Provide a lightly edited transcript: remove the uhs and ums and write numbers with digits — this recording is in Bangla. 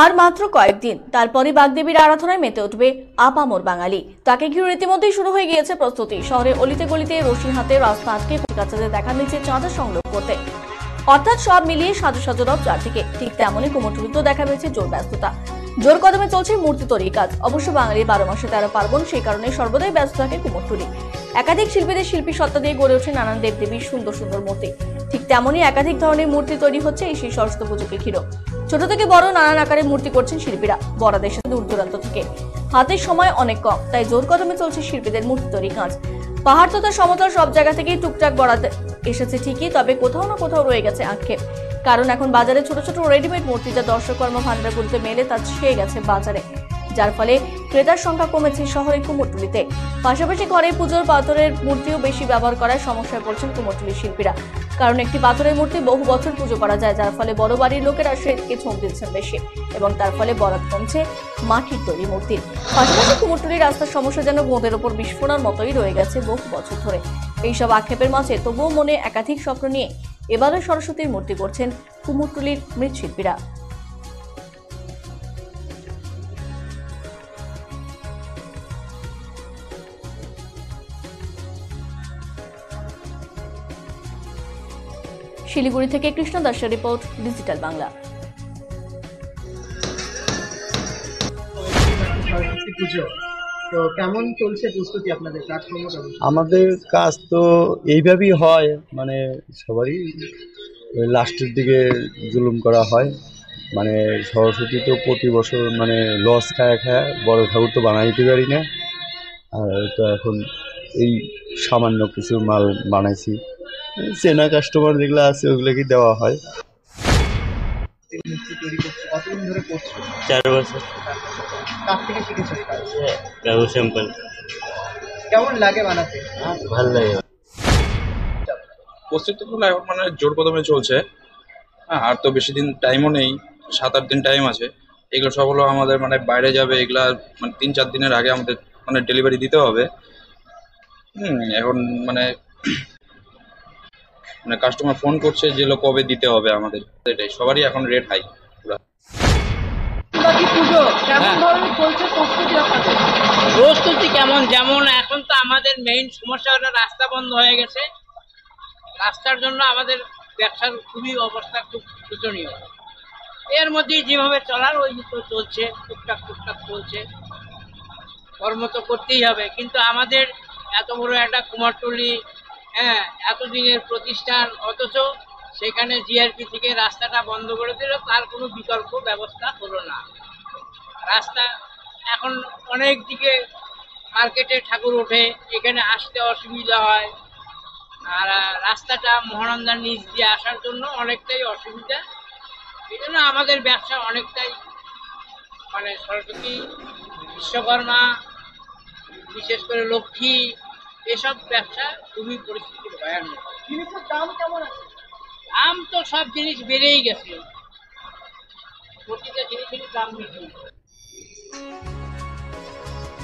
আর মাত্র কয়েকদিন, তারপরই বাগদেবীর আরাধনায় মেতে উঠবে আপামর বাঙালি। তাকে ঘিরে রীতিমধ্যেই শুরু হয়ে গিয়েছে প্রস্তুতি। শহরে অলিতে গলিতে রশি হাতে রাস্তা আটকে কাছাতে দেখা মিলছে চাঁদা সংগ্রহ করতে। অর্থাৎ সব মিলিয়ে সাজু সাজু রব চারদিকে। ঠিক তেমনই কুমোরটুলিতেও দেখা মিলছে জোর ব্যস্ততা। জোর কদমে চলছে মূর্তি তৈরির কাজ। অবশ্য বাঙালির 12 মাসে 13 পার্বণ, সেই কারণে সর্বদাই ব্যস্ত থাকে কুমোরটুলি। একাধিক শিল্পীদের শিল্পী সত্তা দিয়ে গড়ে ওঠে নানান দেবদেবীর সুন্দর সুন্দর মূর্তি। ঠিক তেমনই একাধিক ধরনের মূর্তি তৈরি হচ্ছে এই শ্রী সরস্বতী পুজোকে ঘিরে। ছোট থেকে বড় নানান আকারে মূর্তি করছেন শিল্পীরা, বড় দেশে দূর দূরান্ত থেকে। হাতের সময় অনেক কম, তাই জোর কদমে চলছে শিল্পীদের মূর্তি তৈরি কাজ। পাহাড় তথা সমতল সব জায়গা থেকেই টুকটাক বরাদ এসেছে ঠিকই, তবে কোথাও না কোথাও রয়ে গেছে আক্ষেপ। কারণ এখন বাজারে ছোট ছোট রেডিমেড মূর্তি যা দর্শক কর্ম ভান্ডারগুলিতে মেলে তা ছেয়ে গেছে বাজারে, যার ফলে ক্রেতার সংখ্যা কমেছে শহরের কুমোরটুলিতে। পাশাপাশি ঘরে পুজোর পাথরের মূর্তিও বেশি ব্যবহার করায় সমস্যায় পড়ছেন কুমোরটুলির শিল্পীরা। কারণ একটি পাথরের মূর্তি বহু বছর পুজো করা যায়, যার ফলে বড় বাড়ির লোকেরা সেদিকে ঝোঁক দিচ্ছেন বেশি, এবং তার ফলে বরাত কমছে মাটির তৈরি মূর্তির। পাশাপাশি কুমোরটুলির রাস্তার সমস্যা যেন গোঁদের ওপর বিস্ফোরণ মতোই রয়ে গেছে বহু বছর ধরে। এইসব আক্ষেপের মাঝে তবুও মনে একাধিক স্বপ্ন নিয়ে এবারে সরস্বতীর মূর্তি করছেন কুমোরটুলির মৃৎশিল্পীরা। শিলিগুড়ি থেকে কৃষ্ণ দাসের রিপোর্ট, ডিজিটাল বাংলা। তো কেমন চলছে প্রস্তুতি আপনাদের প্ল্যাটফর্ম? আমাদের কাজ তো এইভাবেই হয়, মানে সবারই লাস্টের দিকে জুলুম করা হয়। মানে সরস্বতী তো প্রতি বছর মানে লস খায় বড় ঠাকুর তো বানাইতে পারি না। আর তো এখন এই সামান্য কিছু মাল বানাইছি, চেনা কাস্টমার যেগুলো আছে ওগুলোকে দেওয়া হয়। কতদিন ধরে করছো? 4 বছর। কার থেকে শিখেছো? স্যাম্পল। কেমন লাগে বানাতে? ভালো লাগে। প্রস্তুতি তো এখন মানে জোর কদমে চলছে। হ্যাঁ, আর তো বেশি দিন টাইমও নেই, 7-8 দিন টাইম আছে। এগুলো সব হলো আমাদের মানে বাইরে যাবে, এগুলা মানে 3-4 দিনের আগে আমাদের মানে ডেলিভারি দিতে হবে। এখন মানে মানে কাস্টমার ফোন করছে যে লোক কবে দিতে হবে আমাদের, এটাই সবারই এখন রেট হাই পুরো। প্রস্তুতি কেমন? যেমন এখন তো আমাদের মেইন সমস্যা হলো রাস্তা বন্ধ হয়ে গেছে। রাস্তার জন্য আমাদের ব্যবসার খুবই অবস্থা খুব শোচনীয়। এর মধ্যেই যেভাবে চলার ওই তো চলছে, টুকটাক টুকটাক চলছে। কর্ম তো করতেই হবে, কিন্তু আমাদের এত বড় একটা কুমারটুলি, এতদিনের প্রতিষ্ঠান, অথচ সেখানে জিআরপি থেকে রাস্তাটা বন্ধ করে দিল, তার কোনো বিকল্প ব্যবস্থা হলো না। রাস্তা এখন অনেক দিকে মার্কেটে ঠাকুর ওঠে, এখানে আসতে অসুবিধা হয়। আর রাস্তাটা মহানন্দার নিচ দিয়ে আসার জন্য অনেকটাই অসুবিধা। এই জন্য আমাদের ব্যবসা অনেকটাই মানে সরস্বতী, বিশ্বকর্মা, বিশেষ করে লক্ষ্মী, এসব ব্যবসা খুবই পরিস্থিতি ভয়ানক। জিনিসের দাম কেমন আছে? দাম তো সব জিনিস বেড়েই গেছে, প্রতিটা জিনিসেরই দাম বেশি।